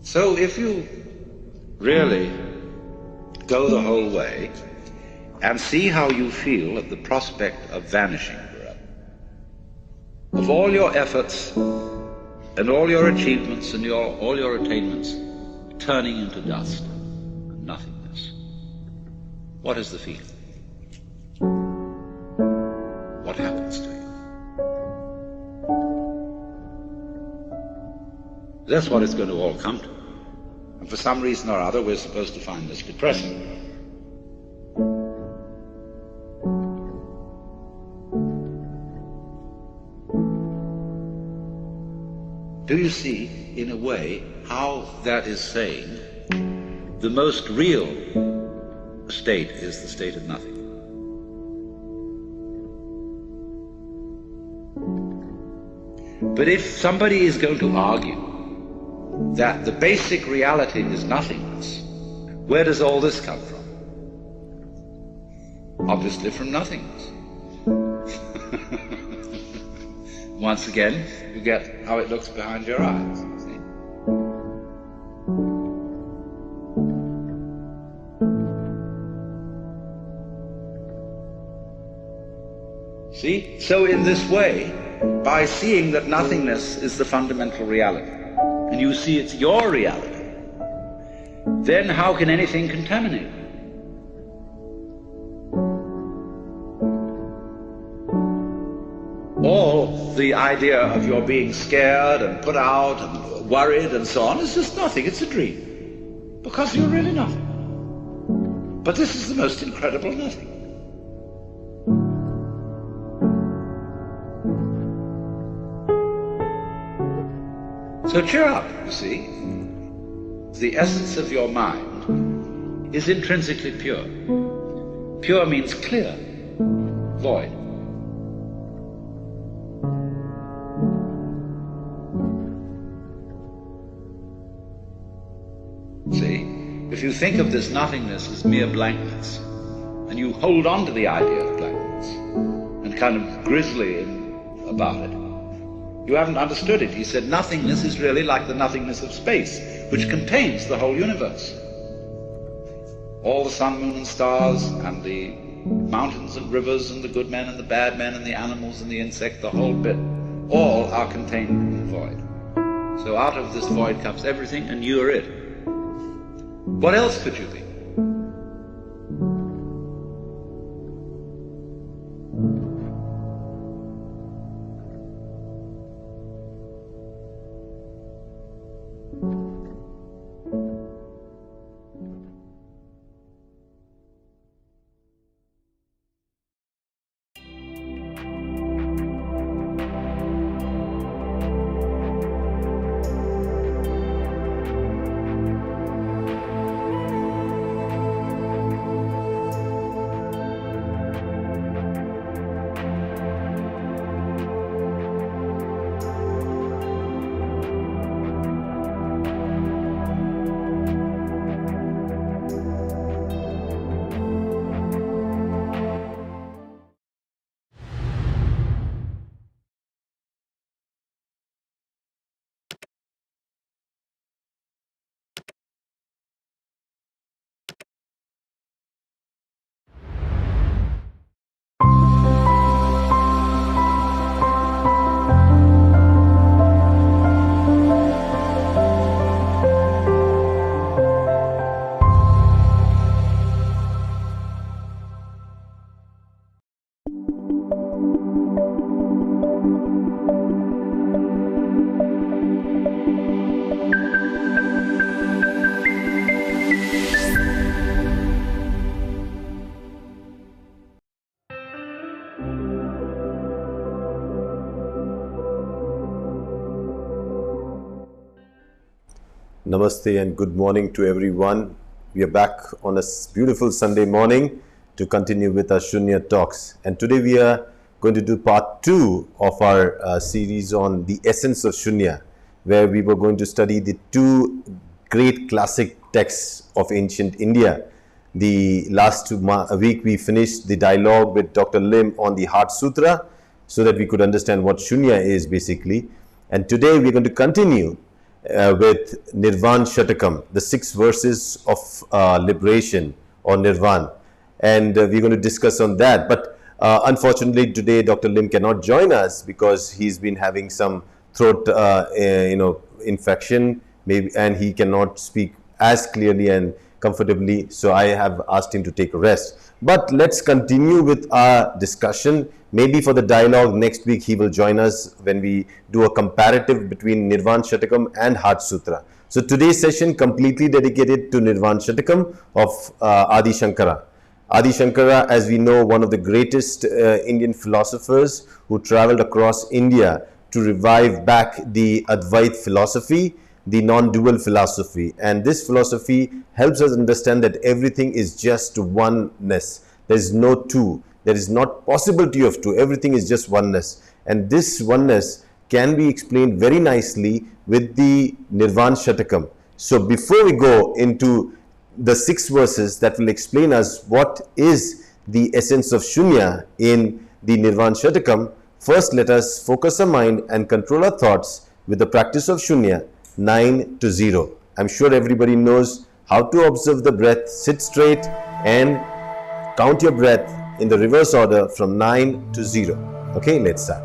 So if you really go the whole way and see how you feel at the prospect of vanishing forever, of all your efforts and all your achievements and all your attainments turning into dust and nothingness, what is the feeling? What happens to you? That's what it's going to all come to. And for some reason or other, we're supposed to find this depressing. Do you see, in a way, how that is saying the most real state is the state of nothing? But if somebody is going to argue that the basic reality is nothingness, where does all this come from? Obviously from nothingness. Once again, you get how it looks behind your eyes. See? So in this way, by seeing that nothingness is the fundamental reality, and you see it's your reality, then how can anything contaminate it? All the idea of your being scared and put out and worried and so on is just nothing. It's a dream, because you're really nothing. But this is the most incredible nothing. So cheer up, you see. The essence of your mind is intrinsically pure. Pure means clear, void. See, if you think of this nothingness as mere blankness, and you hold on to the idea of blankness, and kind of grizzly about it, you haven't understood it. He said nothingness is really like the nothingness of space, which contains the whole universe. All the sun, moon, and stars, and the mountains and rivers, and the good men and the bad men, and the animals and the insects, the whole bit, all are contained in the void. So out of this void comes everything, and you're it. What else could you be? Namaste and good morning to everyone. We are back on a beautiful Sunday morning to continue with our Shunya talks. And today we are going to do part 2 of our series on the essence of Shunya, where we were going to study the 2 great classic texts of ancient India. The last week we finished the dialogue with Dr. Lim on the Heart Sutra so that we could understand what Shunya is basically. And today we're going to continue with Nirvana Shatakam, the 6 verses of liberation or Nirvana. And we're going to discuss on that. But unfortunately, today Dr. Lim cannot join us because he's been having some throat, infection, maybe, and he cannot speak as clearly and comfortably. So I have asked him to take a rest. But let's continue with our discussion. Maybe for the dialogue next week, he will join us when we do a comparative between Nirvana Shatakam and Heart Sutra. So today's session completely dedicated to Nirvana Shatakam of Adi Shankara. Adi Shankara, as we know, one of the greatest Indian philosophers who traveled across India to revive back the Advait philosophy, the non-dual philosophy. And this philosophy helps us understand that everything is just oneness. There is no two. There is not possibility of two. Everything is just oneness. And this oneness can be explained very nicely with the Nirvana Shatakam. So before we go into the 6 verses that will explain us what is the essence of Shunya in the Nirvana Shatakam, first let us focus our mind and control our thoughts with the practice of Shunya 9 to 0. I'm sure everybody knows how to observe the breath. Sit straight and count your breath in the reverse order from 9 to 0. Okay, let's start.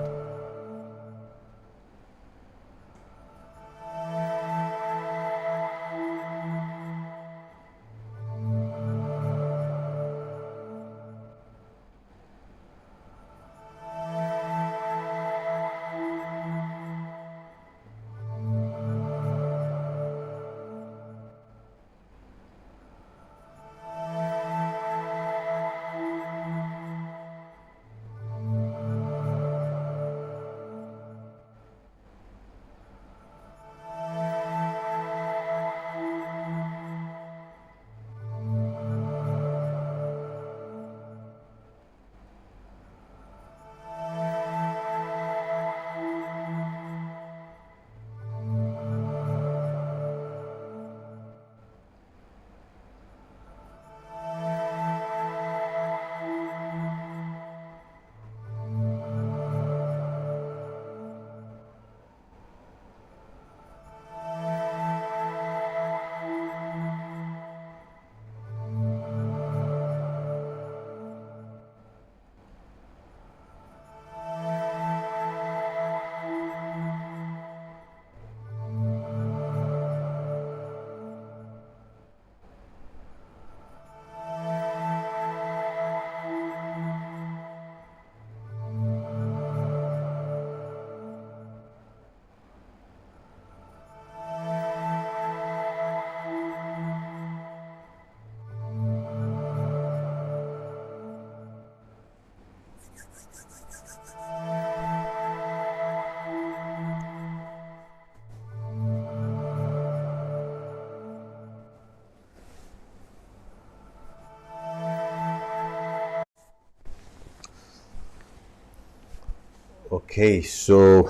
Okay, so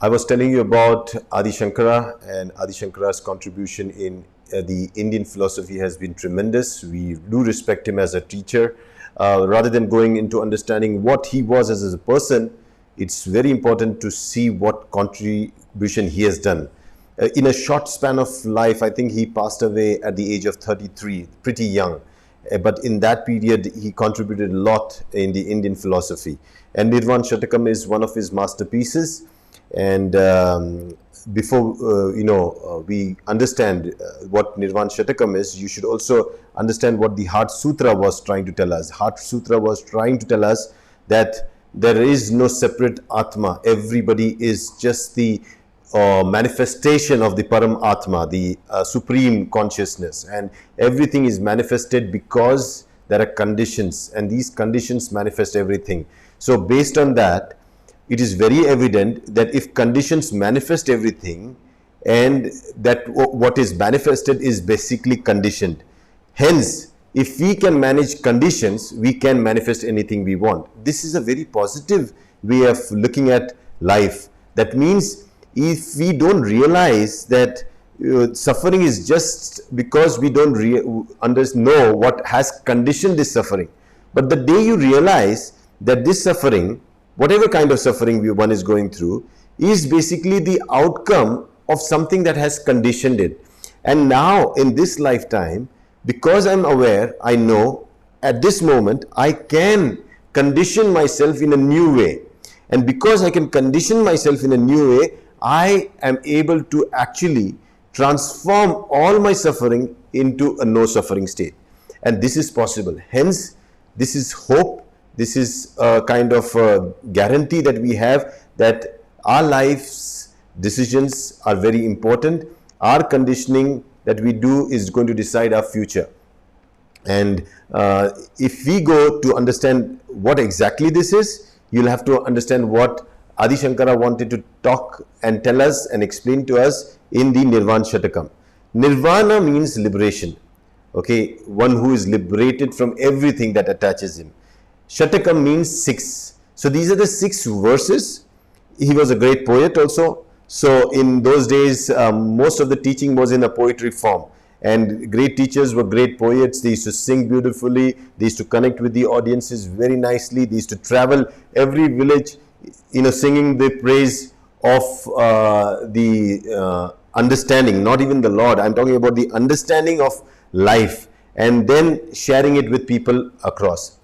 I was telling you about Adi Shankara, and Adi Shankara's contribution in the Indian philosophy has been tremendous. We do respect him as a teacher. Rather than going into understanding what he was as a person, it's very important to see what contribution he has done. In a short span of life, I think he passed away at the age of 33, pretty young. But in that period, he contributed a lot in the Indian philosophy. And Nirvana Shatakam is one of his masterpieces. And before we understand what Nirvana Shatakam is, you should also understand what the Heart Sutra was trying to tell us. Heart Sutra was trying to tell us that there is no separate Atma. Everybody is just the manifestation of the Param Atma, the supreme consciousness, and everything is manifested because there are conditions, and these conditions manifest everything. So based on that, it is very evident that if conditions manifest everything, and that what is manifested is basically conditioned. Hence, if we can manage conditions, we can manifest anything we want. This is a very positive way of looking at life. That means if we don't realize that suffering is just because we don't know what has conditioned this suffering. But the day you realize that this suffering, whatever kind of suffering one is going through, is basically the outcome of something that has conditioned it. And now in this lifetime, because I'm aware, I know at this moment I can condition myself in a new way. And because I can condition myself in a new way, I am able to actually transform all my suffering into a no suffering state. And this is possible. Hence, this is hope. This is a kind of a guarantee that we have that our life's decisions are very important. Our conditioning that we do is going to decide our future. And if we go to understand what exactly this is, you'll have to understand what Adi Shankara wanted to talk and tell us and explain to us in the Nirvana Shatakam. Nirvana means liberation. Okay, one who is liberated from everything that attaches him. Shatakam means 6. So these are the 6 verses. He was a great poet also. So in those days, most of the teaching was in a poetry form. And great teachers were great poets. They used to sing beautifully. They used to connect with the audiences very nicely. They used to travel every village, singing the praise of the understanding, not even the Lord. I'm talking about the understanding of life and then sharing it with people across.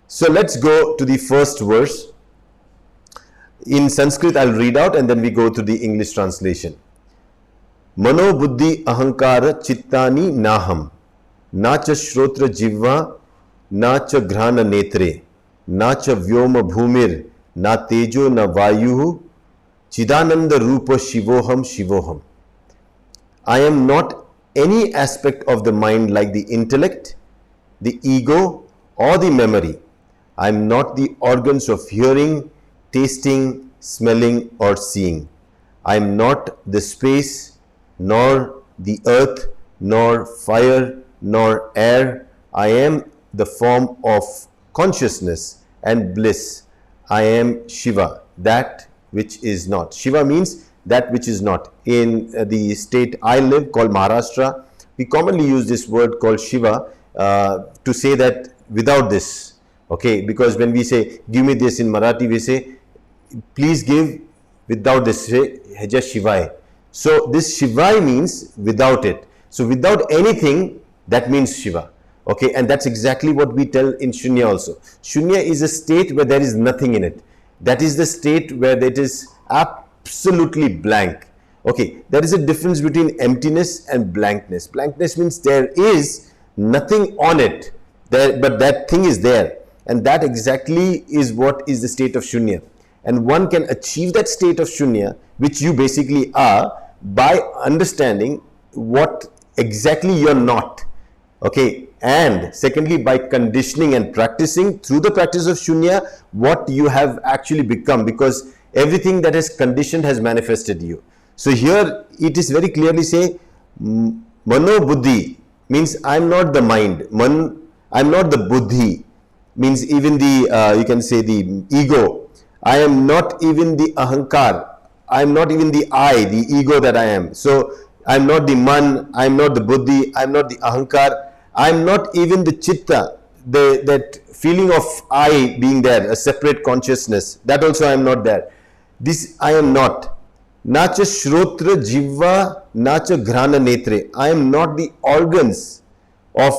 So let's go to the first verse. In Sanskrit, I'll read out and then we go to the English translation. Mano buddhi ahankara chittani naham, nacha shrotra jivva, nacha ghrana netre, nacha vyoma bhumir, na tejo na vayuhu, chidananda rupa shivoham shivoham. I am not any aspect of the mind like the intellect, the ego, or the memory. I am not the organs of hearing, tasting, smelling, or seeing. I am not the space, nor the earth, nor fire, nor air. I am the form of consciousness and bliss. I am Shiva, that which is not. Shiva means that which is not. In the state I live, called Maharashtra, we commonly use this word called Shiva to say that without this. Okay, because when we say, give me this in Marathi, we say, please give without this, say, just Shivai. So this Shivai means without it. So without anything, that means Shiva. Okay, and that's exactly what we tell in Shunya also. Shunya is a state where there is nothing in it. That is the state where it is absolutely blank. Okay, there is a difference between emptiness and blankness. Blankness means there is nothing on it, but that thing is there. And that exactly is what is the state of Shunya. And one can achieve that state of Shunya, which you basically are, by understanding what exactly you're not. Okay, and secondly, by conditioning and practicing through the practice of Shunya, what you have actually become, because everything that is conditioned has manifested you. So here it is very clearly say, Mano Buddhi means I'm not the mind. I'm not the Buddhi, means even the, you can say the ego. I am not even the Ahankar. I am not even the I, the ego that I am. So I am not the Man, I am not the Buddhi, I am not the Ahankar. I am not even the Chitta, that feeling of I being there, a separate consciousness. That also I am not there. This I am not. Nacha Shrotra Jivva, Nacha Ghrana Netre. I am not the organs of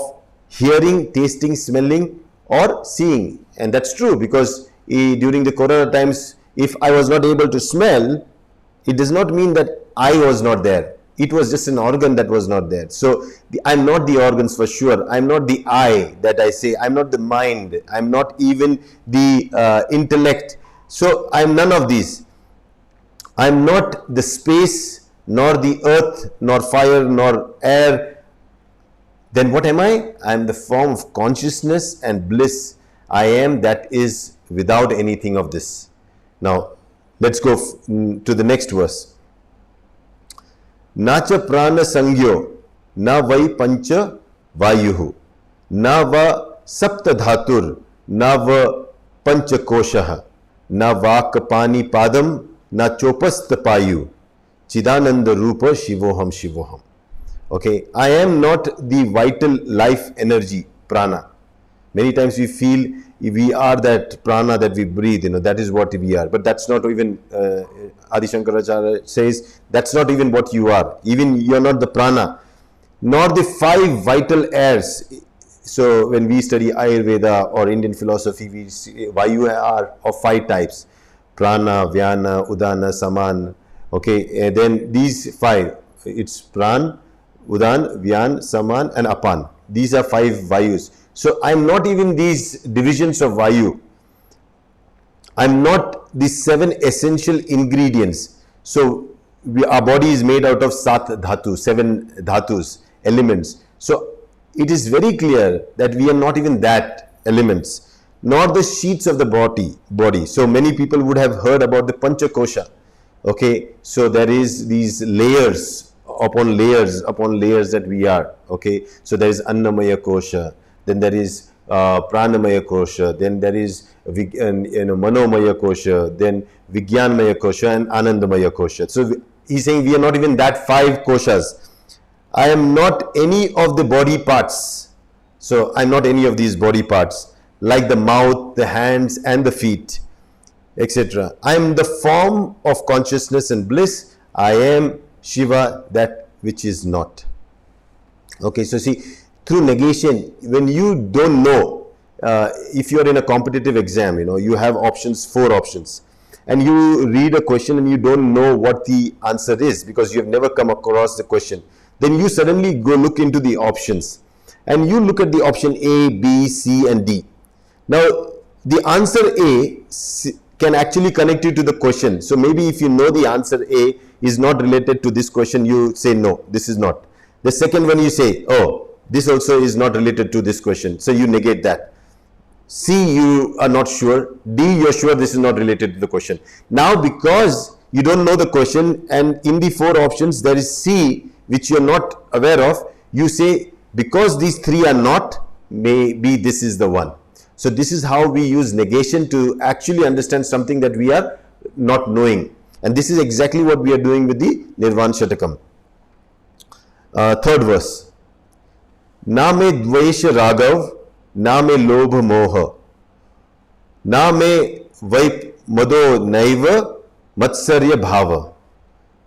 hearing, tasting, smelling, or seeing. And that's true, because during the Corona times, if I was not able to smell, it does not mean that I was not there. It was just an organ that was not there. So I'm not the organs for sure. I'm not the I that I say. I'm not the mind. I'm not even the intellect. So I'm none of these. I'm not the space, nor the earth, nor fire, nor air. Then what am I? I am the form of consciousness and bliss. I am that is without anything of this. Now, let's go to the next verse. Nacha prana sangyo, na vai pancha vayuhu, na va sapta dhatur, na va pancha koshaha, na vaka pani padam, na chopasta payu, chidananda rupa shivoham shivoham. Okay, I am not the vital life energy, prana. Many times we feel we are that prana that we breathe, that is what we are. But that's not even, Adi Shankaracharya says, that's not even what you are. Even you're not the prana, nor the five vital airs. So when we study Ayurveda or Indian philosophy, we see Vayu are of five types: prana, vyana, udana, saman. Okay, and then these five, it's pran, udan, vyan, saman, and apan. These are five Vayus. So I'm not even these divisions of Vayu. I'm not the seven essential ingredients. So our body is made out of sat dhatu, seven dhatus, elements. So it is very clear that we are not even that elements, nor the sheets of the body. So many people would have heard about the Panchakosha. Okay, so there is these layers upon layers upon layers that we are. Okay, so there is Annamaya Kosha, then there is Pranamaya Kosha, then there is Manomaya Kosha, then Vigyanmaya Kosha and Anandamaya Kosha. So he's saying we are not even that five koshas. I am not any of the body parts. So I'm not any of these body parts, like the mouth, the hands and the feet, etc. I am the form of consciousness and bliss. I am Shiva, that which is not. Okay, so see, through negation, when you don't know, if you are in a competitive exam, you have options, 4 options, and you read a question and you don't know what the answer is because you have never come across the question, then you suddenly go look into the options and you look at the option A, B, C and D. Now, the answer A can actually connect you to the question. So maybe if you know the answer A is not related to this question, you say no, this is not. The second one you say, oh, this also is not related to this question, so you negate that. C, you are not sure. D, you're sure this is not related to the question. Now because you don't know the question and in the 4 options there is C which you're not aware of, you say because these 3 are not, maybe this is the one. So this is how we use negation to actually understand something that we are not knowing. And this is exactly what we are doing with the Nirvana Shatakam. 3rd verse. Na me dvesh ragav, na me lobh moha, na me vaip mado naiva matsarya bhava,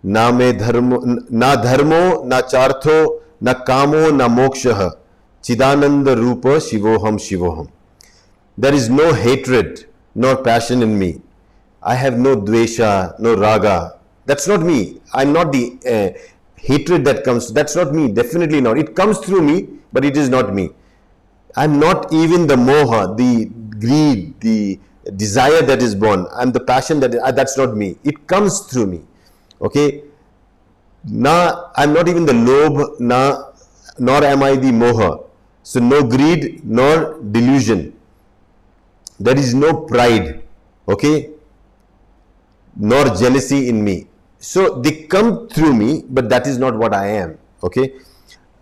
na me dharmo, na dharmo, na chartho, na kamo, na mokshah, chidananda rupa shivoham shivoham. There is no hatred nor passion in me. I have no dvesha, no raga. That's not me. I'm not the hatred that comes. That's not me. Definitely not. It comes through me, but it is not me. I'm not even the moha, the greed, the desire that is born. I'm the passion that's not me. It comes through me. Okay. I'm not even the lobh, nor am I the moha. So no greed nor delusion. There is no pride, okay, nor jealousy in me. So they come through me, but that is not what I am, okay.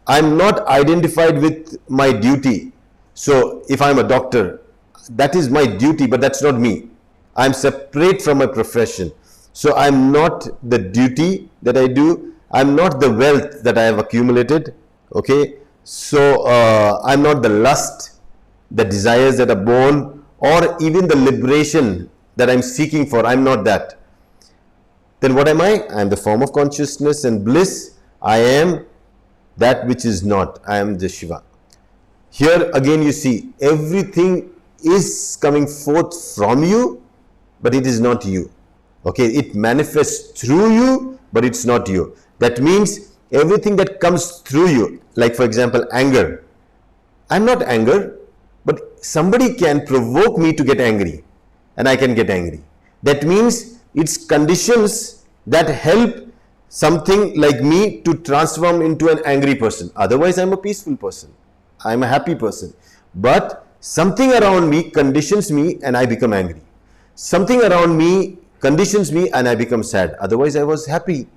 I'm not identified with my duty. So if I'm a doctor, that is my duty, but that's not me. I'm separate from my profession. So I'm not the duty that I do. I'm not the wealth that I have accumulated, okay. So I'm not the lust, the desires that are born, or even the liberation that I'm seeking for. I'm not that. Then what am I? I am the form of consciousness and bliss. I am that which is not. I am the Shiva. Here again you see everything is coming forth from you, but it is not you. Okay, it manifests through you, but it's not you. That means everything that comes through you, like for example anger. I'm not anger, but somebody can provoke me to get angry and I can get angry. That means it's conditions that help something like me to transform into an angry person. Otherwise I'm a peaceful person, I'm a happy person. But something around me conditions me and I become angry. Something around me conditions me and I become sad. Otherwise I was happy.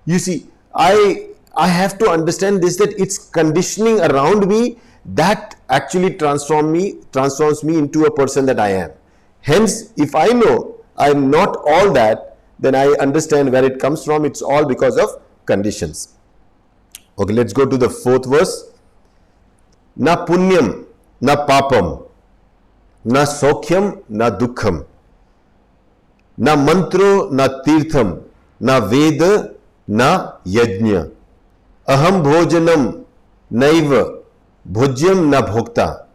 You see, I have to understand this, that it's conditioning around me that actually transforms me into a person that I am. Hence, if I know I am not all that, then I understand where it comes from. It's all because of conditions. Okay, let's go to the 4th verse. Na punyam, na papam, na Sokhyam, na Dukkham, na Mantro, na Tirtham, na Veda, na Yajna. Aham Bhojanam, Naiva, Bhujyam, na Bhokta,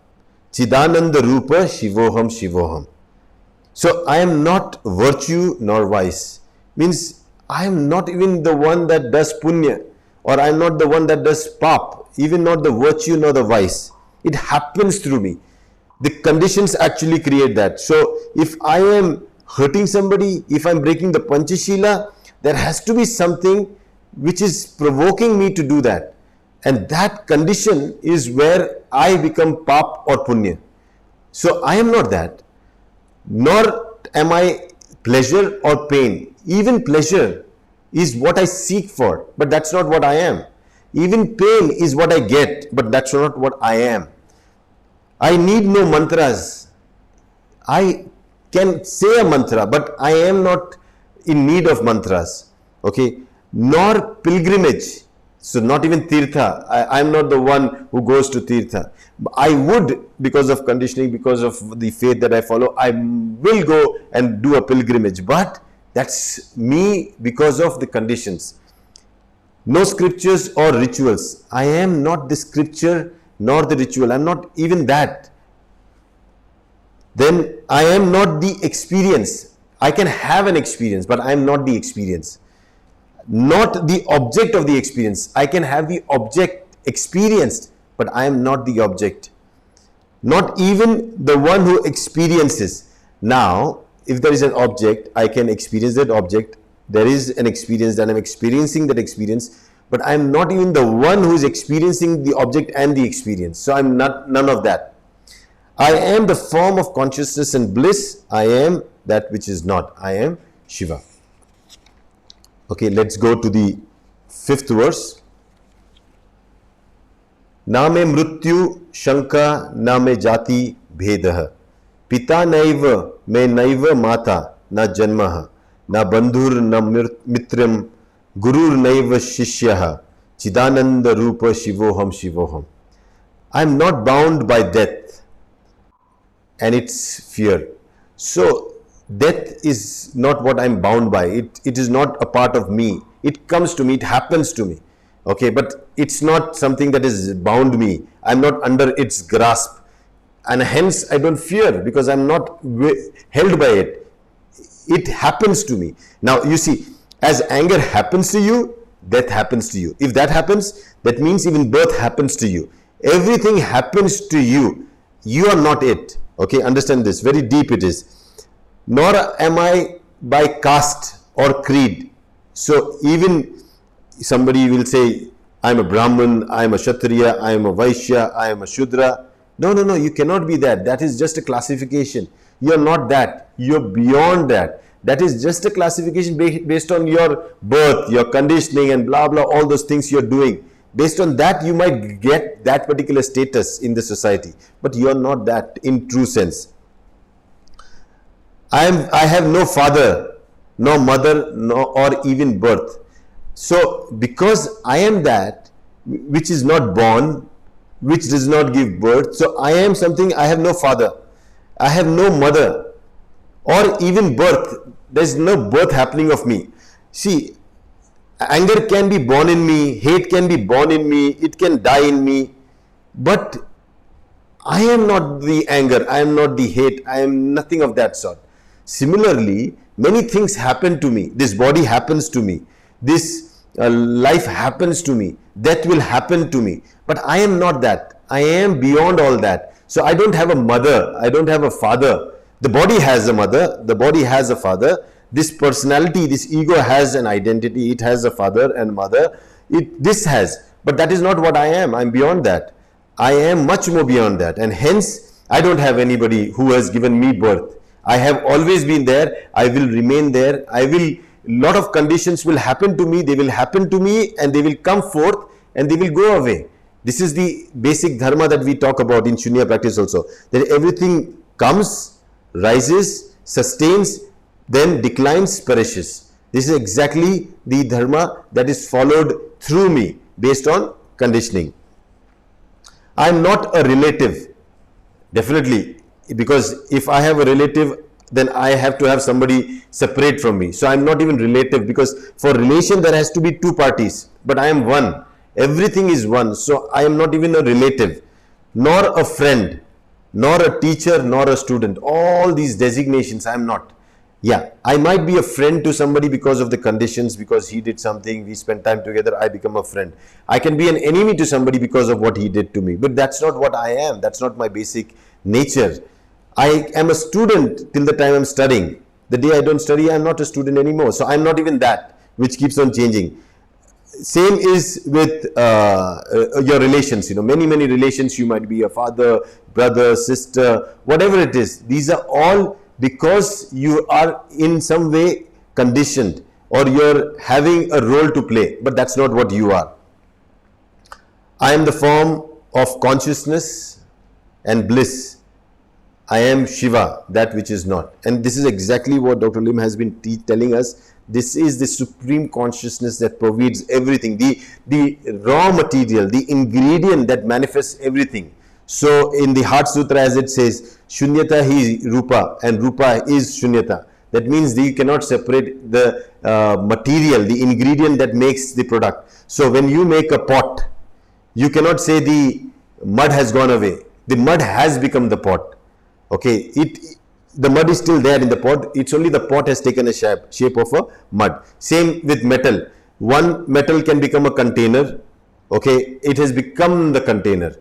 Chidananda Rupa, Shivoham, Shivoham. So I am not virtue nor vice. Means I am not even the one that does punya, or I am not the one that does pap, even not the virtue nor the vice. It happens through me. The conditions actually create that. So if I am hurting somebody, if I am breaking the Panchashila, there has to be something which is provoking me to do that. And that condition is where I become pap or punya. So I am not that. Nor am I pleasure or pain. Even pleasure is what I seek for, but that's not what I am. Even pain is what I get, but that's not what I am. I need no mantras. I can say a mantra, but I am not in need of mantras. Okay? Nor pilgrimage. So not even tirtha. I am not the one who goes to tirtha. I would, because of conditioning, because of the faith that I follow, I will go and do a pilgrimage. But that's me because of the conditions. No scriptures or rituals. I am not the scripture nor the ritual. I am not even that. Then I am not the experience. I can have an experience, but I am not the experience. Not the object of the experience. I can have the object experienced, but I am not the object. Not even the one who experiences. Now, if there is an object, I can experience that object. There is an experience that I am experiencing that experience, but I am not even the one who is experiencing the object and the experience. So I am not none of that. I am the form of consciousness and bliss. I am that which is not. I am Shiva. Okay, let's go to the 5th verse. Na me mrityu shanka, na me jati bhedah. Pita naiva me naiva mata, na janmaha. Na bandhur na mitram, gurur naiva shishyaha. Chidananda rupa shivoham shivoham. I am not bound by death and its fear. So death is not what I am bound by. It is not a part of me. It comes to me, it happens to me. Okay, but it's not something that is bound me. I'm not under its grasp. And hence I don't fear because I'm not held by it. It happens to me. Now you see, as anger happens to you, death happens to you. If that happens, that means even birth happens to you. Everything happens to you. You are not it. Okay, understand this. Very deep it is. Nor am I by caste or creed. So even somebody will say, I am a Brahman, I am a Kshatriya, I am a Vaishya, I am a Shudra. No, you cannot be that. That is just a classification. You are not that. You are beyond that. That is just a classification based on your birth, your conditioning and blah blah, all those things you are doing. Based on that, you might get that particular status in the society. But you are not that in true sense. I have no father, no mother, or even birth. So, because I am that which is not born, which does not give birth, so I am something. I have no father, I have no mother, or even birth. There is no birth happening of me. See, anger can be born in me, hate can be born in me, it can die in me, but I am not the anger, I am not the hate, I am nothing of that sort. Similarly, many things happen to me. This body happens to me. This life happens to me. Death will happen to me. But I am not that. I am beyond all that. So I don't have a mother. I don't have a father. The body has a mother. The body has a father. This personality, this ego has an identity. It has a father and mother. This has. But that is not what I am. I am beyond that. I am much more beyond that. And hence, I don't have anybody who has given me birth. I have always been there. I will remain there. Lot of conditions will happen to me. They will happen to me and they will come forth and they will go away. This is the basic dharma that we talk about in Shunya practice also. That everything comes, rises, sustains, then declines, perishes. This is exactly the dharma that is followed through me based on conditioning. I am not a relative. Definitely, because if I have a relative, then I have to have somebody separate from me. So I'm not even relative, because for relation there has to be two parties, but I am one. Everything is one. So I am not even a relative, nor a friend, nor a teacher, nor a student. All these designations I am not. Yeah, I might be a friend to somebody because of the conditions, because he did something, we spent time together, I become a friend. I can be an enemy to somebody because of what he did to me, but that's not what I am. That's not my basic nature. I am a student till the time I'm studying. The day I don't study, I'm not a student anymore. So I'm not even that, which keeps on changing. Same is with your relations. Many relations. You might be a father, brother, sister, whatever it is. These are all because you are in some way conditioned, or you're having a role to play, but that's not what you are. I am the form of consciousness and bliss. I am Shiva, that which is not. And this is exactly what Dr. Lim has been telling us. This is the supreme consciousness that pervades everything, the raw material, the ingredient that manifests everything. So in the Heart Sutra, as it says, Shunyata hi Rupa, and Rupa is Shunyata. That means you cannot separate the material, the ingredient that makes the product. So when you make a pot, you cannot say the mud has gone away. The mud has become the pot. Okay, the mud is still there in the pot. It's only the pot has taken a shape of a mud. Same with metal. One metal can become a container. Okay, it has become the container.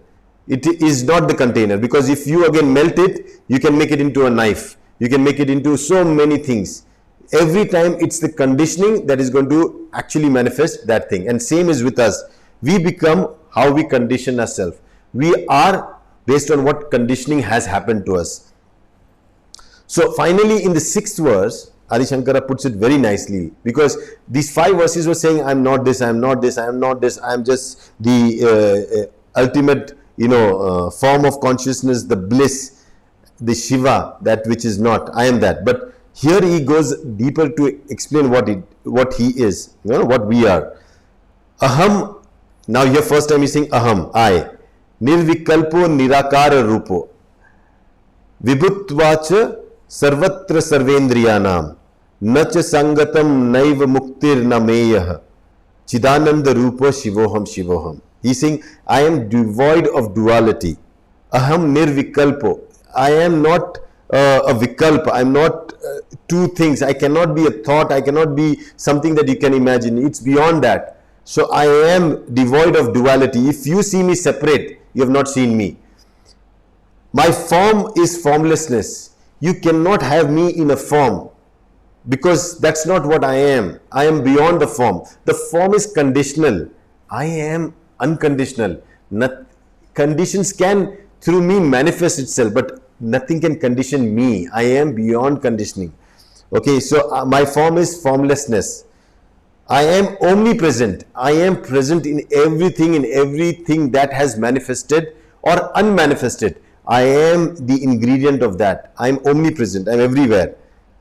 It is not the container, because if you again melt it, you can make it into a knife. You can make it into so many things. Every time it's the conditioning that is going to actually manifest that thing. And same is with us. We become how we condition ourselves. We are based on what conditioning has happened to us. So finally, in the 6th verse, Adi Shankara puts it very nicely, because these 5 verses were saying, I'm not this, I'm not this, I'm not this, I'm just the ultimate form of consciousness, the bliss, the Shiva, that which is not. I am that. But here he goes deeper to explain what he is, what we are. Aham. Now here first time he's saying aham, I. Nirvikalpo nirakara rupo. Vibhutvacha sarvatra sarvendriyanam. Nacha sangatam naiva muktir nameyah. Chidananda rupa shivoham shivoham. He's saying, I am devoid of duality. Aham nirvikalpo. I am not a vikalpa. I am not two things. I cannot be a thought. I cannot be something that you can imagine. It's beyond that. So I am devoid of duality. If you see me separate, you have not seen me. My form is formlessness. You cannot have me in a form, because that's not what I am. I am beyond the form. The form is conditional. I am unconditional. Conditions can through me manifest itself, but nothing can condition me. I am beyond conditioning. Okay, so my form is formlessness. I am omnipresent. I am present in everything that has manifested or unmanifested. I am the ingredient of that. I am omnipresent. I am everywhere.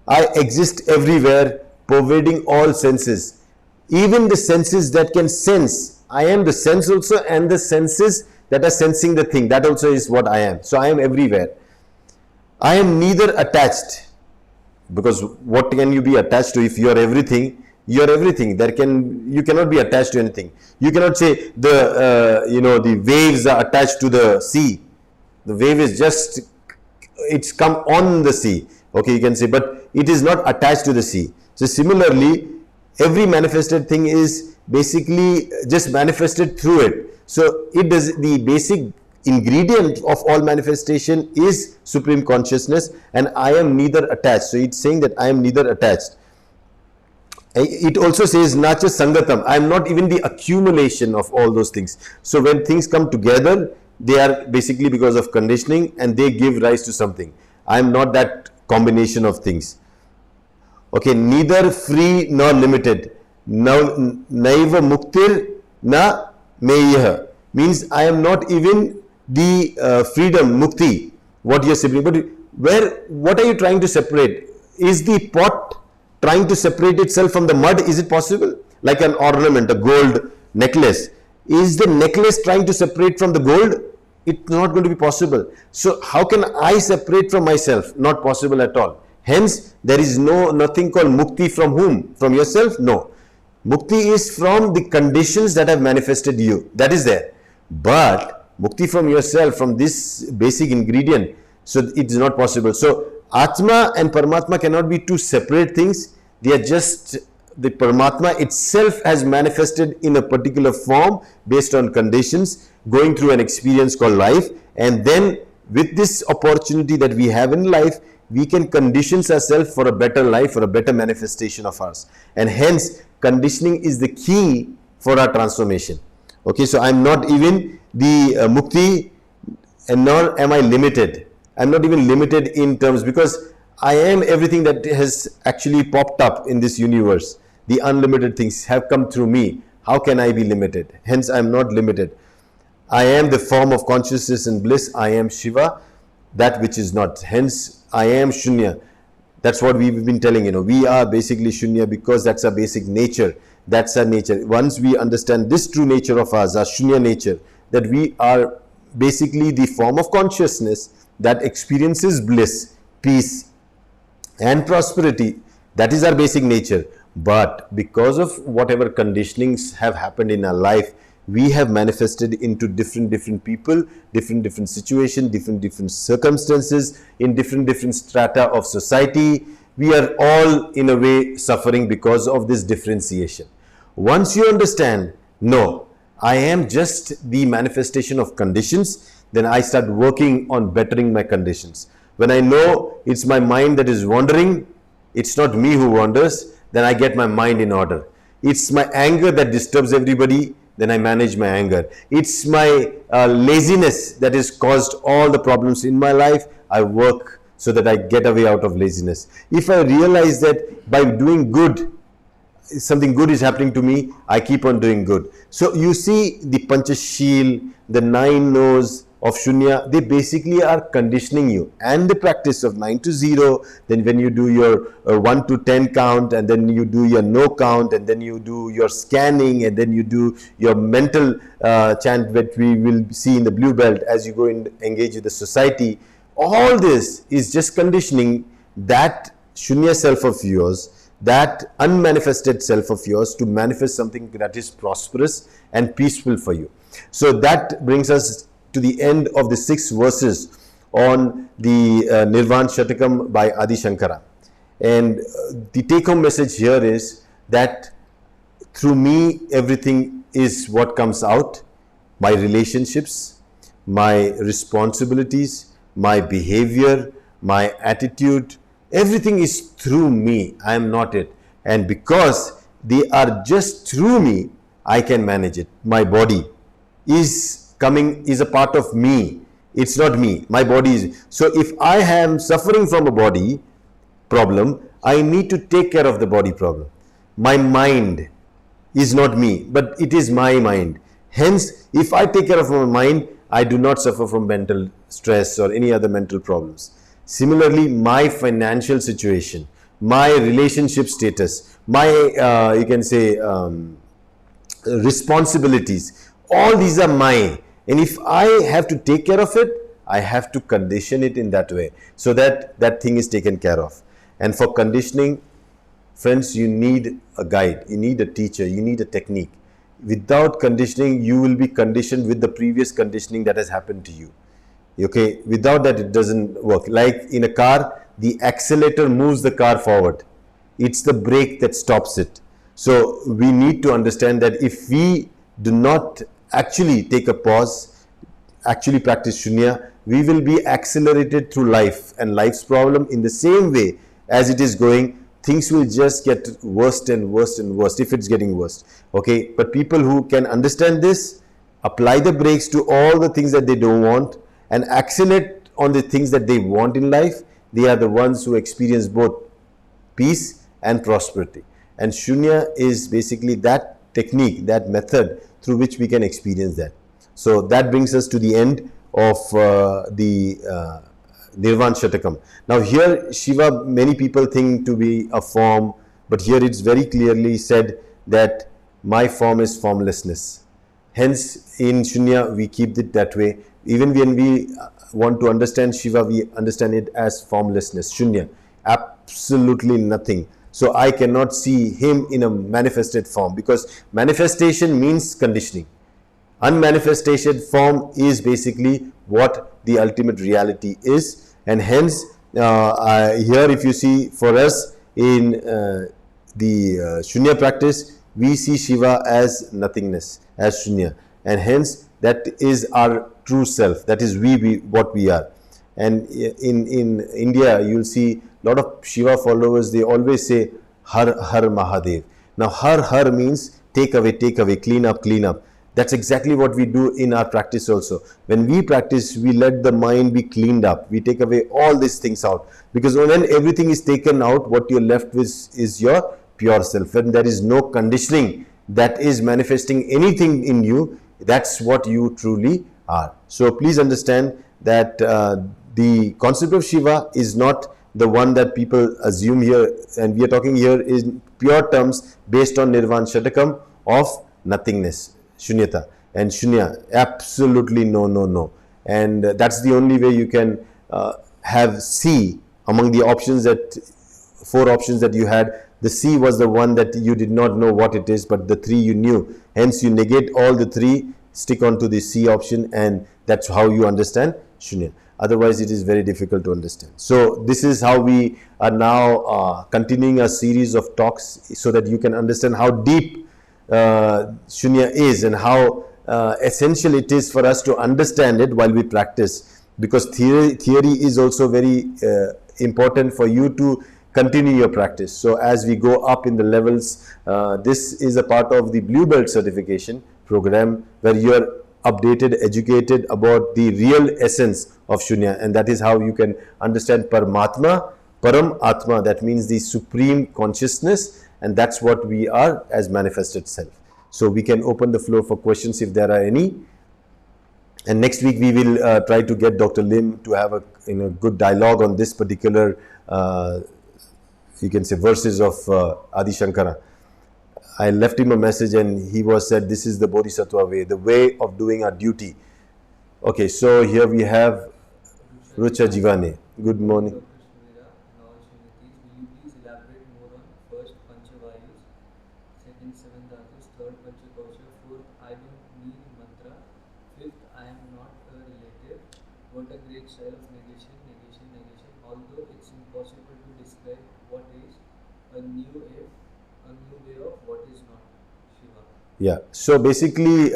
I exist everywhere, pervading all senses. Even the senses that can sense. I am the sense also, and the senses that are sensing the thing. That also is what I am. So I am everywhere. I am neither attached. Because what can you be attached to if you are everything? You are everything. You cannot be attached to anything. You cannot say the waves are attached to the sea. The wave is just, it's come on the sea. Okay, you can say, but it is not attached to the sea. So similarly, every manifested thing is basically just manifested through it. So it does, the basic ingredient of all manifestation is supreme consciousness, and I am neither attached. So it's saying that I am neither attached. It also says nacha sangatam. I am not even the accumulation of all those things. So when things come together, they are basically because of conditioning, and they give rise to something. I am not that combination of things. Okay, neither free nor limited. Naiva muktir na meyah. Means I am not even the freedom, mukti, what you are separating. But what are you trying to separate? Is the pot trying to separate itself from the mud? Is it possible? Like an ornament, a gold necklace. Is the necklace trying to separate from the gold? it's not going to be possible. So how can I separate from myself? Not possible at all. Hence, there is nothing called mukti from whom? From yourself? No. Mukti is from the conditions that have manifested you. That is there. But mukti from yourself, from this basic ingredient, so it is not possible. So Atma and Paramatma cannot be two separate things. They are just, the Paramatma itself has manifested in a particular form based on conditions, going through an experience called life, and then with this opportunity that we have in life, we can condition ourselves for a better life, for a better manifestation of ours. And hence, conditioning is the key for our transformation. Okay, so I'm not even the mukti, and nor am I limited. I'm not even limited in terms, because I am everything that has actually popped up in this universe. The unlimited things have come through me. How can I be limited? Hence, I'm not limited. I am the form of consciousness and bliss. I am Shiva, that which is not. Hence, I am Shunya. That's what we've been telling, we are basically Shunya because that's our basic nature. That's our nature. Once we understand this true nature of ours, our Shunya nature, that we are basically the form of consciousness that experiences bliss, peace, and prosperity. That is our basic nature. But because of whatever conditionings have happened in our life, we have manifested into different people, different situations, different circumstances, in different strata of society. We are all in a way suffering because of this differentiation. Once you understand, no, I am just the manifestation of conditions, then I start working on bettering my conditions. When I know it's my mind that is wandering, it's not me who wanders, then I get my mind in order. It's my anger that disturbs everybody, then I manage my anger. It's my laziness that has caused all the problems in my life. I work so that I get away out of laziness. If I realize that by doing good, something good is happening to me, I keep on doing good. So you see the Panchashil, the 9 no's of Shunya, they basically are conditioning you. And the practice of 9 to 0, then when you do your 1 to 10 count, and then you do your no count, and then you do your scanning, and then you do your mental chant that we will see in the blue belt as you go and engage with the society. All this is just conditioning that Shunya self of yours, that unmanifested self of yours, to manifest something that is prosperous and peaceful for you. So that brings us to the end of the 6 verses on the Nirvana Shatakam by Adi Shankara. And the take-home message here is that through me, everything is what comes out. My relationships, my responsibilities, my behavior, my attitude, everything is through me. I am not it. And because they are just through me, I can manage it. My body is a part of me. It's not me. My body is. So if I am suffering from a body problem, I need to take care of the body problem. My mind is not me, but it is my mind. Hence, if I take care of my mind, I do not suffer from mental stress or any other mental problems. Similarly, my financial situation, my relationship status, my you can say responsibilities, all these are mine. And if I have to take care of it, I have to condition it in that way so that that thing is taken care of. And for conditioning, friends, you need a guide, you need a teacher, you need a technique. Without conditioning, you will be conditioned with the previous conditioning that has happened to you. Okay, without that, it doesn't work. Like in a car, the accelerator moves the car forward. It's the brake that stops it. So we need to understand that if we do not actually take a pause, actually practice Shunya, we will be accelerated through life and life's problem in the same way as it is going. Things will just get worse and worse and worse if it's getting worse. Okay, but people who can understand this, apply the brakes to all the things that they don't want and accelerate on the things that they want in life, they are the ones who experience both peace and prosperity. And Shunya is basically that technique, that method through which we can experience that. So that brings us to the end of the Nirvana Shatakam. Now here Shiva, many people think to be a form, but here it's very clearly said that my form is formlessness. Hence, in Shunya, we keep it that way. Even when we want to understand Shiva, we understand it as formlessness, Shunya, absolutely nothing. So I cannot see him in a manifested form, because manifestation means conditioning. Unmanifested form is basically what the ultimate reality is, and hence here, if you see, for us in the Shunya practice, we see Shiva as nothingness, as Shunya, and hence that is our true self. That is we what we are. And in India, you'll see a lot of Shiva followers. They always say Har Har Mahadev. Now Har means take away, clean up. That's exactly what we do in our practice also. When we practice, we let the mind be cleaned up. We take away all these things out. Because when everything is taken out, what you're left with is your pure self. When there is no conditioning that is manifesting anything in you, that's what you truly are. So please understand that the concept of Shiva is not the one that people assume here. And we are talking here in pure terms based on Nirvana Shatakam of nothingness. Shunyata and Shunya, absolutely no. And that's the only way you can have C among the options, that 4 options that you had. The C was the one that you did not know what it is, but the 3 you knew. Hence you negate all the 3, stick on to the C option, and that's how you understand Shunya. Otherwise it is very difficult to understand. So this is how we are now continuing a series of talks, so that you can understand how deep Shunya is, and how essential it is for us to understand it while we practice, because theory is also very important for you to continue your practice. So as we go up in the levels, this is a part of the Blue Belt certification program, where you are updated, educated about the real essence of Shunya, and that is how you can understand Paramatma, Param Atma, that means the supreme consciousness. And that's what we are as manifested self. So we can open the floor for questions if there are any. And next week we will try to get Dr. Lim to have a good dialogue on this particular, you can say, verses of Adi Shankara. I left him a message and he was said, this is the Bodhisattva way, the way of doing our duty. Okay, so here we have Rucha Jivane. Good morning. What a great style of negation. Although it's impossible to describe what is a new way of what is not Shiva. Yeah. So basically,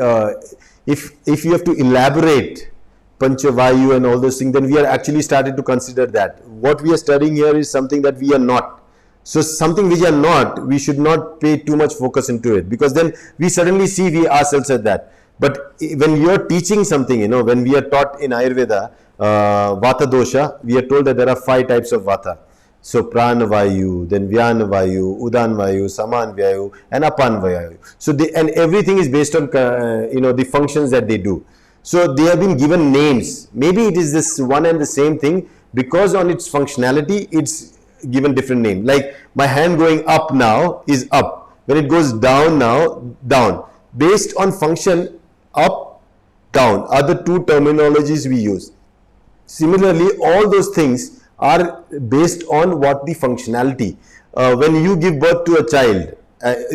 if you have to elaborate Panchavayu and all those things, then we are actually started to consider that. What we are studying here is something that we are not. So something which are not, we should not pay too much focus into it, because then we suddenly see we ourselves at that. But when you are teaching something, when we are taught in Ayurveda, Vata dosha, we are told that there are 5 types of Vata. So Pranavayu, then Vyanavayu, Udanvayu, Samanvayu, and Apanvayu. So and everything is based on the functions that they do. So they have been given names. Maybe it is this one and the same thing, because on its functionality it's given different name. Like my hand going up now is up. When it goes down now, down. Based on function, up, down are the 2 terminologies we use. Similarly, all those things are based on what the functionality. When you give birth to a child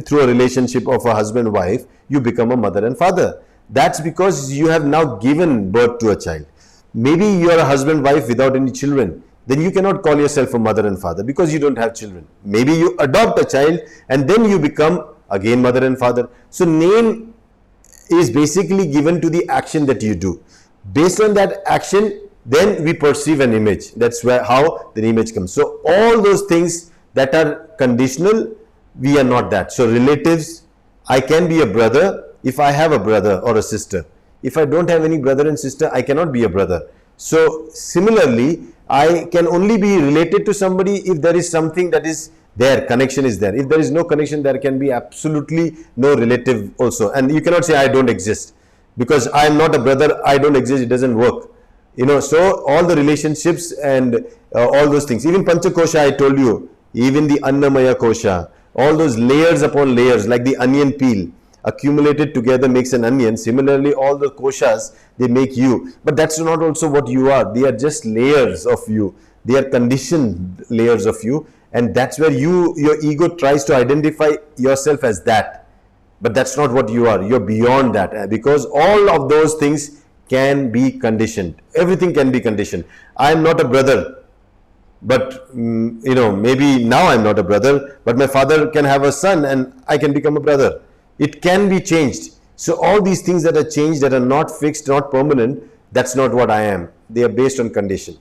through a relationship of a husband-wife, you become a mother and father. That's because you have now given birth to a child. Maybe you are a husband-wife without any children. Then you cannot call yourself a mother and father, because you don't have children. Maybe you adopt a child and then you become again mother and father. So name is basically given to the action that you do. Based on that action, then we perceive an image. That's how the image comes. So all those things that are conditional, we are not that. So relatives, I can be a brother if I have a brother or a sister. If I don't have any brother and sister, I cannot be a brother. So similarly, I can only be related to somebody if there is something that is there, connection is there. If there is no connection, there can be absolutely no relative also. And you cannot say I don't exist, because I am not a brother, I don't exist, it doesn't work. So all the relationships and all those things, even Panchakosha, I told you, even the Annamaya Kosha, all those layers upon layers, like the onion peel. accumulated together makes an onion. Similarly, all the koshas, they make you. But that's not also what you are. They are just layers of you. They are conditioned layers of you. And that's where your ego tries to identify yourself as that. But that's not what you are. You're beyond that. Because all of those things can be conditioned. Everything can be conditioned. I am not a brother. But, maybe now I'm not a brother, but my father can have a son and I can become a brother. It can be changed. So all these things that are changed, that are not fixed, not permanent, that's not what I am. They are based on condition.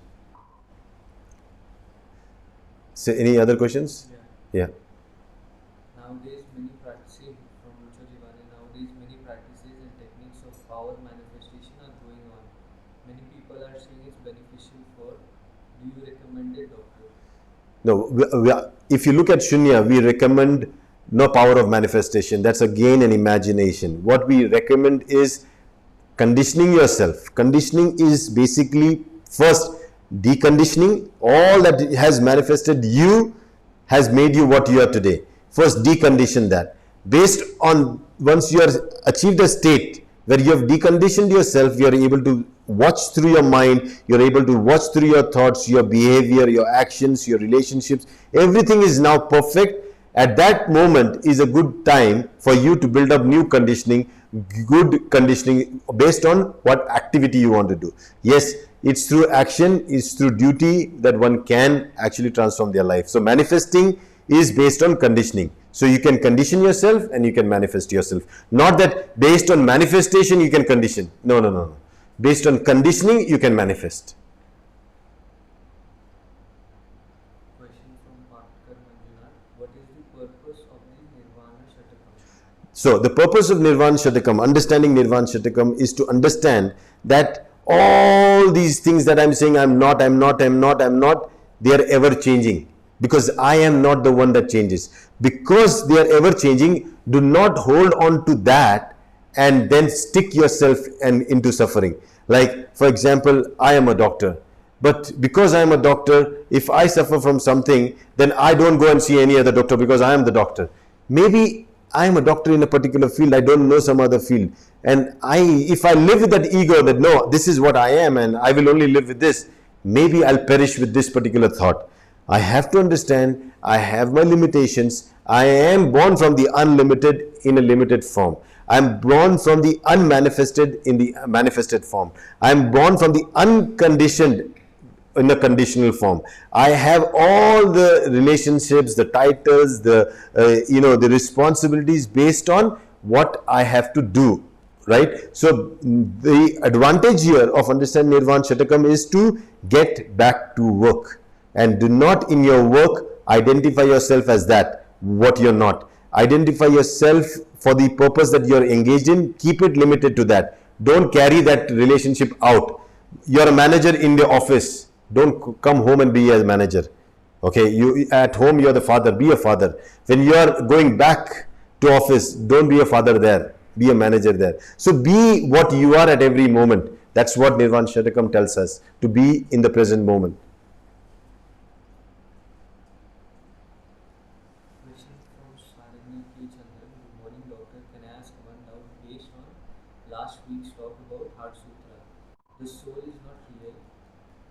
So any other questions? Yeah. Nowadays, many practices many practices and techniques of power manifestation are going on. Many people are saying it's beneficial for. Do you recommend it, doctor? No, if you look at Shunya, we recommend no power of manifestation. That's again an imagination. What we recommend is conditioning yourself. Conditioning is basically first deconditioning. All that has manifested you has made you what you are today. First decondition that. Based on, once you are achieved a state where you have deconditioned yourself, you are able to watch through your mind, you're able to watch through your thoughts, your behavior, your actions, your relationships. Everything is now perfect. At that moment is a good time for you to build up new conditioning, good conditioning based on what activity you want to do. Yes, it's through action, it's through duty that one can actually transform their life. So manifesting is based on conditioning. So you can condition yourself and you can manifest yourself. Not that based on manifestation you can condition. No. Based on conditioning you can manifest. So the purpose of Nirvana Shatakam, understanding Nirvana Shatakam, is to understand that all these things that I'm saying, I'm not, they are ever changing. Because I am not the one that changes. Because they are ever changing, do not hold on to that and then stick yourself into suffering. Like, for example, I am a doctor. But because I am a doctor, if I suffer from something, then I don't go and see any other doctor because I am the doctor. Maybe I am a doctor in a particular field, I don't know some other field. And if I live with that ego that no, this is what I am and I will only live with this, maybe I'll perish with this particular thought. I have to understand, I have my limitations. I am born from the unlimited in a limited form. I am born from the unmanifested in the manifested form. I am born from the unconditioned in a conditional form. I have all the relationships, the titles, the responsibilities based on what I have to do, right? So the advantage here of understanding Nirvana Shatakam is to get back to work, and do not in your work identify yourself as that, what you're not. Identify yourself for the purpose that you're engaged in. Keep it limited to that. Don't carry that relationship out. You're a manager in the office. Don't come home and be a manager. Okay, you at home you're the father. Be a father. When you are going back to office, don't be a father there. Be a manager there. So be what you are at every moment. That's what Nirvana Shatakam tells us, to be in the present moment. Last week's talk about Heart Sutra. The soul is not real.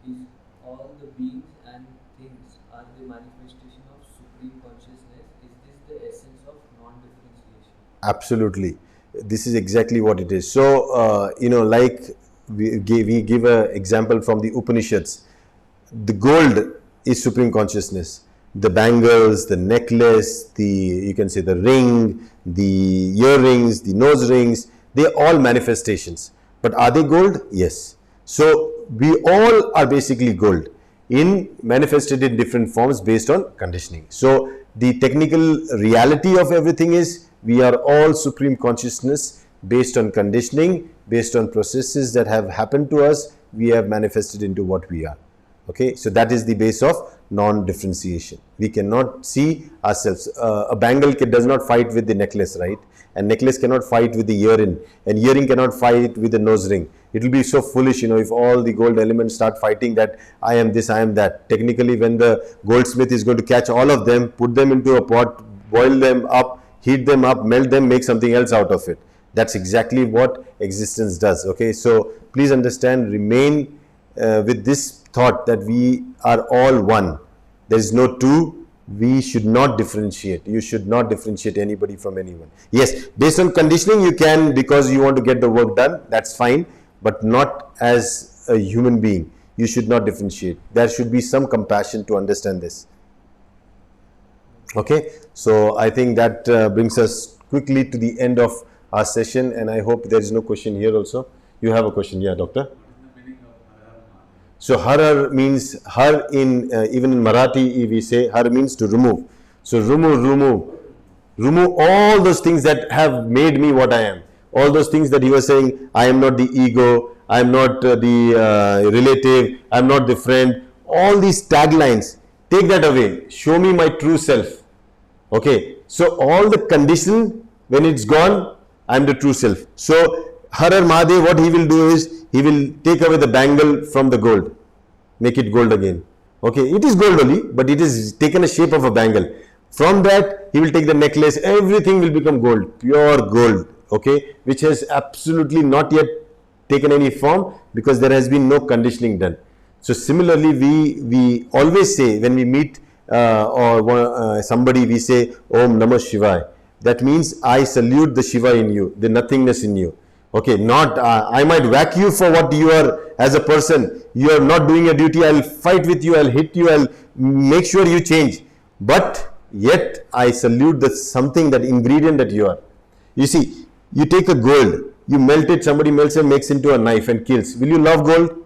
Is all the beings and things are the manifestation of supreme consciousness? Is this the essence of non-differentiation? Absolutely. This is exactly what it is. So, like we give an example from the Upanishads. The gold is supreme consciousness. The bangles, the necklace, you can say the ring, the earrings, the nose rings, they are all manifestations. But are they gold? Yes. So we all are basically gold, manifested in different forms based on conditioning. So the technical reality of everything is we are all supreme consciousness based on conditioning, based on processes that have happened to us. We have manifested into what we are. Okay, so that is the base of non-differentiation. We cannot see ourselves. A bangle does not fight with the necklace, right? And necklace cannot fight with the earring, and earring cannot fight with the nose ring. It will be so foolish, if all the gold elements start fighting that I am this, I am that. Technically, when the goldsmith is going to catch all of them, put them into a pot, boil them up, heat them up, melt them, make something else out of it. That's exactly what existence does. Okay, so please understand, remain with this thought that we are all one. There is no two. We should not differentiate. You should not differentiate anybody from anyone. Yes, based on conditioning you can, because you want to get the work done. That's fine, but not as a human being. You should not differentiate. There should be some compassion to understand this. Okay, so I think that brings us quickly to the end of our session, and I hope there is no question here also. You have a question? Yeah, doctor. So Har means, Har in even in Marathi we say Har means to remove. So remove all those things that have made me what I am. All those things that he was saying, I am not the ego, I am not the relative, I am not the friend. All these taglines, take that away. Show me my true self. Okay, so all the condition, when it's gone, I am the true self. So Har Mahadev, what he will do is, he will take away the bangle from the gold, make it gold again. Okay, it is gold only, but it is taken a shape of a bangle. From that, he will take the necklace, everything will become gold, pure gold. Okay, which has absolutely not yet taken any form, because there has been no conditioning done. So similarly, we always say when we meet somebody, we say Om Namah Shivaya. That means I salute the Shiva in you, the nothingness in you. Okay, not I might whack you for what you are as a person. You are not doing your duty. I'll fight with you. I'll hit you. I'll make sure you change. But yet I salute the something, that ingredient that you are. You see, you take a gold, you melt it. Somebody melts and makes into a knife and kills. Will you love gold?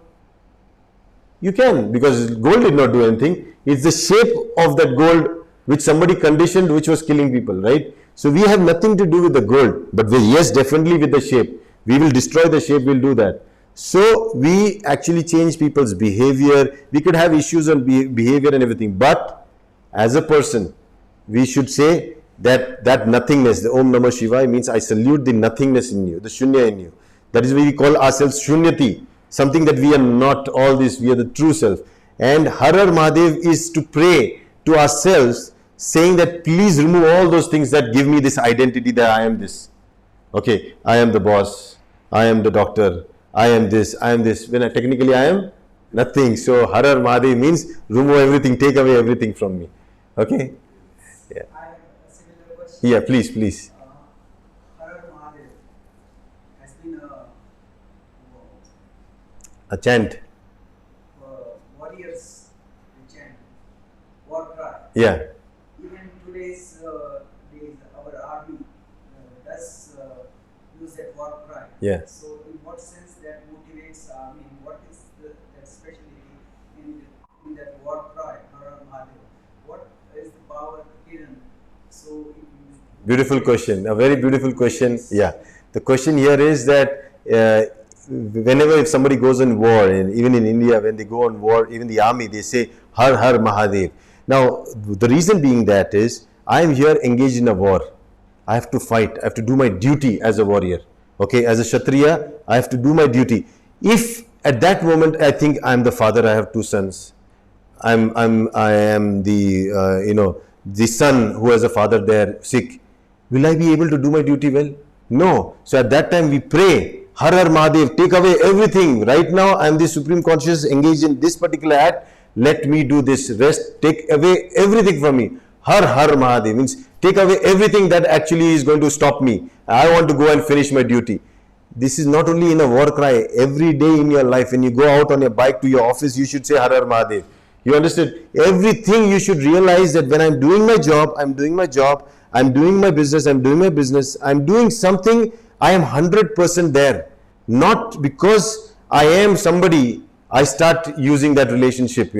You can, because gold did not do anything. It's the shape of that gold which somebody conditioned, which was killing people, right? So we have nothing to do with the gold, but yes, definitely with the shape. We will destroy the shape, we'll do that. So we actually change people's behavior. We could have issues on behavior and everything, but as a person, we should say that nothingness, the Om Namah Shivaya means I salute the nothingness in you, the Shunya in you. That is why we call ourselves Shunyati, something that we are not all this, we are the true self. And Har Mahadev is to pray to ourselves, saying that please remove all those things that give me this identity that I am this. Okay, I am the boss, I am the doctor, I am this, when technically I am nothing. So Har Mahadev means remove everything, take away everything from me. Okay? Yeah. I have a similar question. Yeah, please. Har Mahadev has been A chant. Warriors chant, war cry. Yeah. Even today's days, our army does use that war cry. Yeah. So, in what sense that motivates army? What is that specialty in that war cry, Har Mahadev? What is the power hidden? So, Beautiful question. A very beautiful question. Yeah. The question here is that whenever if somebody goes on war, and even in India, when they go on war, even the army, they say Har Har Mahadev. Now, the reason being that is, I am here engaged in a war. I have to fight. I have to do my duty as a warrior. Okay, as a Kshatriya, I have to do my duty. If at that moment I think I am the father, I have two sons. I am the the son who has a father there sick. Will I be able to do my duty well? No. So at that time we pray, Har Har Mahadev, take away everything. Right now I am the Supreme Consciousness engaged in this particular act. Let me do this. Rest, take away everything from me. Har Har Mahadev means take away everything that actually is going to stop me. I want to go and finish my duty. This is not only in a war cry. Every day in your life, when you go out on your bike to your office, you should say Har Har Mahadev. You understood? Everything you should realize that when I'm doing my job, I'm doing my job. I'm doing my business, I'm doing my business. I'm doing something, I am 100% there. Not because I am somebody, I start using that relationship,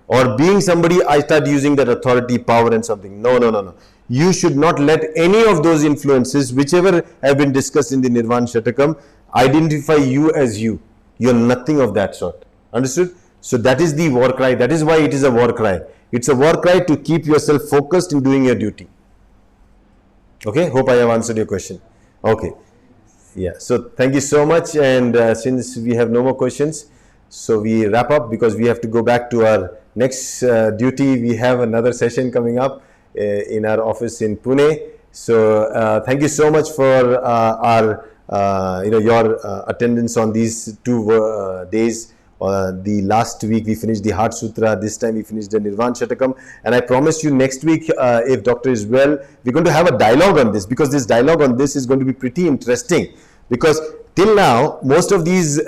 or being somebody, I start using that authority, power and something. No. You should not let any of those influences, whichever have been discussed in the Nirvana Shatakam, identify you as you. You're nothing of that sort. Understood? So that is the war cry. That is why it is a war cry. It's a war cry to keep yourself focused in doing your duty. Okay, hope I have answered your question. Okay, yeah, so thank you so much, and since we have no more questions, so we wrap up because we have to go back to our next duty. We have another session coming up in our office in Pune. So thank you so much for your attendance on these 2 days. The last week we finished the Heart Sutra. This time we finished the Nirvana Shatakam. And I promise you next week, if Doctor is well, we're going to have a dialogue on this, because this dialogue on this is going to be pretty interesting. Because till now, most of these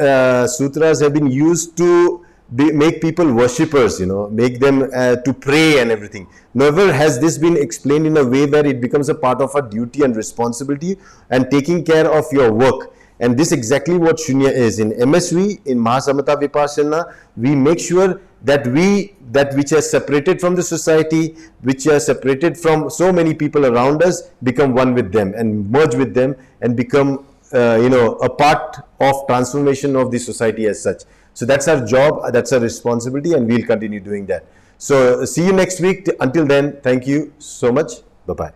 sutras have been used to make people worshippers, make them to pray and everything. Never has this been explained in a way where it becomes a part of a duty and responsibility and taking care of your work. And this is exactly what Shunya is. In MSV, in Mahasamata Vipassana, we make sure that that which are separated from the society, which are separated from so many people around us, become one with them and merge with them and become a part of transformation of the society as such. So that's our job, that's our responsibility, and we'll continue doing that. So see you next week. Until then, thank you so much. Bye-bye.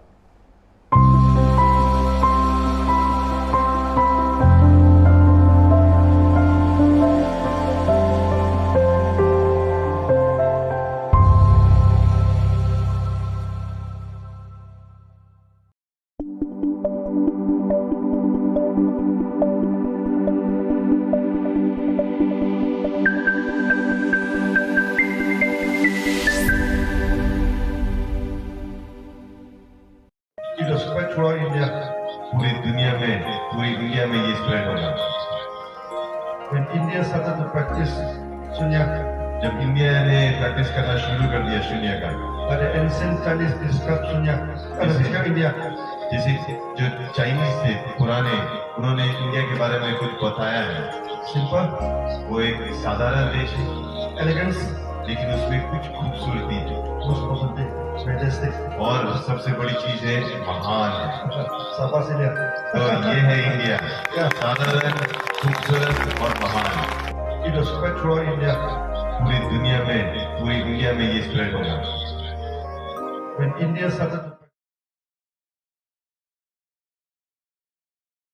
It was spread throughout India. पूरी दुनिया में ये spread होगा. When India started to practice Shunya, जब India ने practice करना शुरू कर दिया शून्य का, but the ancient Chinese described Shunya, described India, जैसे जो Chinese थे पुराने, उन्होंने इंडिया के बारे में कुछ बताया है. Simple, वो एक साधारण देश है. Elegance, लेकिन उसमें कुछ खूबसूरती है. Most important, majestic. और सबसे बड़ी चीज है महान है. शाबाश इंडिया. तो ये है इंडिया. साधारण, खूबसूरत और महान. It was spread throughout India. पूरी दुनिया में ये spread होगा. When India started